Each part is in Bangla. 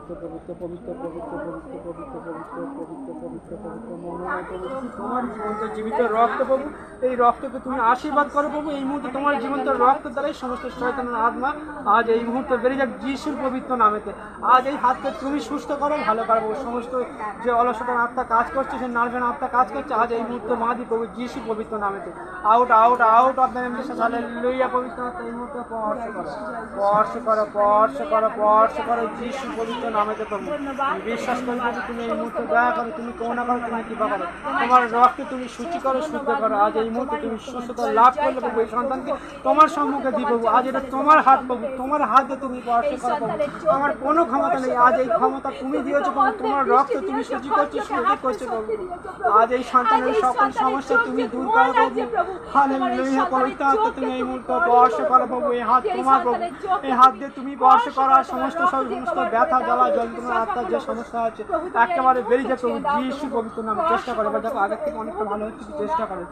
পবিত্র পবিত্র পবিত্র পবিত্র পবিত্র পবিত্র পবিত্র পবিত্র পবিত্র পবিত্র মনোময় পবিত্র তোমার জীবন্ত জীবিত রক্ত প্রভু, এই রক্তকে তুমি আশীর্বাদ করো প্রভু। এই মুহূর্তে তোমার জীবন্ত রক্ত দ্বারাই সমস্ত শয়তানের আত্মা আজ এই মুহূর্তে বেরিয়ে যাক যিশুর পবিত্র নামেতে। আজ এই হাতকে তুমি সুস্থ করো, ভালো করবো। সমস্ত যে অলসতার আত্মা কাজ করছে, সে নার্ভের আত্মা কাজ করছে, আজ এই মুহূর্তে মাদি প্রভু যিশু পবিত্র নামেতে out out out of the name Jesus. Hallelujah. পবিত্র আত্মা এই মুহূর্তে স্পর্শ করো, স্পর্শ করো, স্পর্শ করো, স্পর্শ করো যিশু পবিত্র নামেতে প্রভু। আমি বিশ্বাস করি প্রভু তুমি এই মুহূর্তে দয়া করো, তুমি করুণা করো, তুমি কৃপা করো। তোমার রক্তে তুমি সূচি করো, শুদ্ধ করো। আজ এই মুহূর্তে তুমি সুস্থতা লাভ করলে প্রভু এই সন্তানকে তোমার সম্মুখে দিব প্রভু। আজ এটা তোমার হাত প্রভু, তোমার হাতে তুমি স্পর্শ করো প্রভু। আমার কোনো ক্ষমতা নেই, আজ এই ক্ষমতা তুমি দিয়েছো প্রভু। তোমার রক্ত তুমি সূচি করছো, শুদ্ধ করছো প্রভু। আজ এই সন্তানের সকল সমস্যা তুমি দূর করো প্রভু। হালেলুয়া। পবিত্র আত্মা তুমি এই মুহূর্তে স্পর্শ করো প্রভু। এই হাত তোমার প্রভু, এই হাত দিয়ে তুমি স্পর্শ করো। আর সমস্ত ব্যথা জ্বালা যন্ত্রণা আত্মার যে সমস্যা আছে একেবারে বেরিয়ে যায় প্রভু যিশু পবিত্র নামে। চেষ্টা করে এবার দেখো আগের থেকে অনেকটা ভালো হচ্ছে, চেষ্টা করে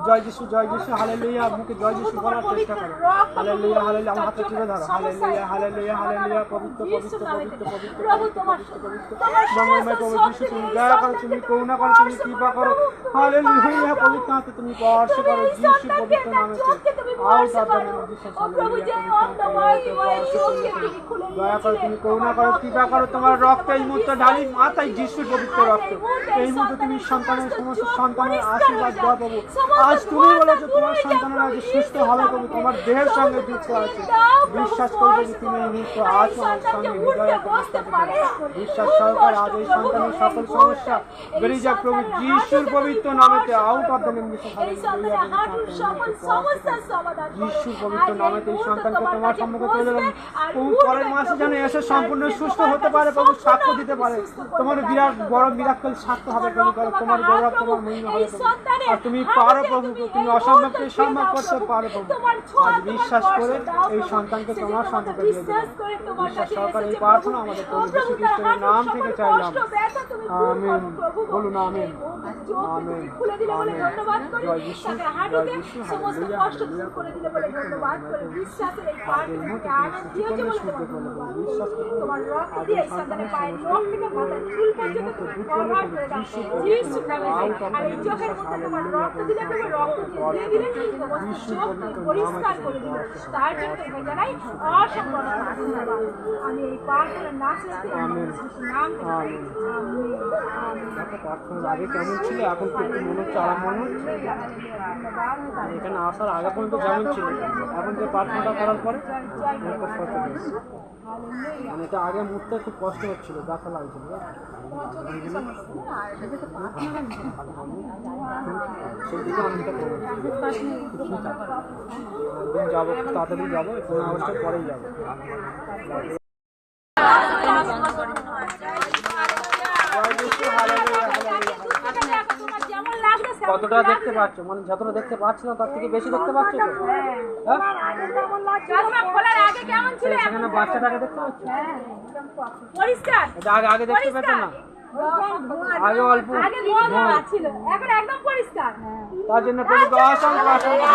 জয় যিশু জয় যিশু হালেলুয়া। মুখে জয় যিশু বলার চেষ্টা করে। Hallelujah hallelujah. আমার হাতে তুলে ধরো। Hallelujah hallelujah hallelujah. পবিত্র পবিত্র পবিত্র পবিত্র পবিত্র পবিত্র মঙ্গলময় প্রভু যিশু তুমি দয়া করো, তুমি করুণা করো, তুমি কৃপা করো। হালেলুয়া। পবিত্র হাতে তুমি স্পর্শ করো যিশু পবিত্র নামে। Out of the name Jesus. দয়া করো, তুমি করুণা করো, কৃপা করো। তোমার রক্ত এই মুহূর্তে ঢালি মাথায় যিশুর পবিত্র রক্ত। এই মুহূর্তে তুমি সন্তানের সমস্ত সন্তানের আশীর্বাদ দাও প্রভু। আজ তুমি বলেছো তোমার সন্তানেরা আজ সুস্থ হবে প্রভু, তোমার দেহের সঙ্গে যুক্ত আছে। বিশ্বাস করো প্রভু তুমি এই মুহূর্তে আছো আমার সঙ্গে হৃদয়ে বিশ্বাস সহকারে। আজ এই সন্তানের সকল সমস্যা বেরিয়ে যাক প্রভু যিশুর পবিত্র নামেতে। Out of the name Jesus. যিশুর পবিত্র নামেতে এই সন্তানকে তোমার সম্মুখে তুলে দিলাম প্রভু। পরের মাসে যেন এসে সম্পূর্ণ সুস্থ হতে পারে প্রভু, সাক্ষ্য দিতে পারে। তোমার বিরাট বড় মিরাক্কেল সাক্ষ্য হবে প্রভু। তোমার গৌরব তোমার মহিমা হবে প্রভু। আর তুমি পারো প্রভু, তুমি অসম্ভবকে সম্ভব করতে পারো প্রভু। আজ বিশ্বাস করে এই সন্তানকে তোমার সম্মুখে দিয়ে দিলাম। বিশ্বাস সহকারে এই প্রার্থনা আমাদের প্রভু যীশু খ্রিস্টের নাম থেকে চাইলাম। আমেন। বলুন আমেন আমেন আমেন। জয় যিশু জয় যিশু। হালেলুয়া প্রার্থনার আগে কেমন ছিল, এখন তো একটু মনে হচ্ছে আরাম মনে হচ্ছে। এখানে আসার আগে পর্যন্ত যেমন ছিল, এখন যে প্রার্থনাটা করার পরে মানে এটা আগে মুহূর্তে খুব কষ্ট হচ্ছিল, ব্যথা লাগছিল। সেদিকে অনেকটা যাবো, তাড়াতাড়ি যাবো, 15 আগস্টের পরেই যাবো। কতটা দেখতে পাচ্ছ? মানে যতটা দেখতে পাচ্ছ না তার থেকে বেশি দেখতে পাচ্ছ তো? সেখানে বাচ্চাটাকে দেখতে পাচ্ছ? এটা আগে দেখতে পেত না, আগে অল্প ছিল, এখন একদম পরিষ্কার। তার জন্য অসংখ্য অসংখ্য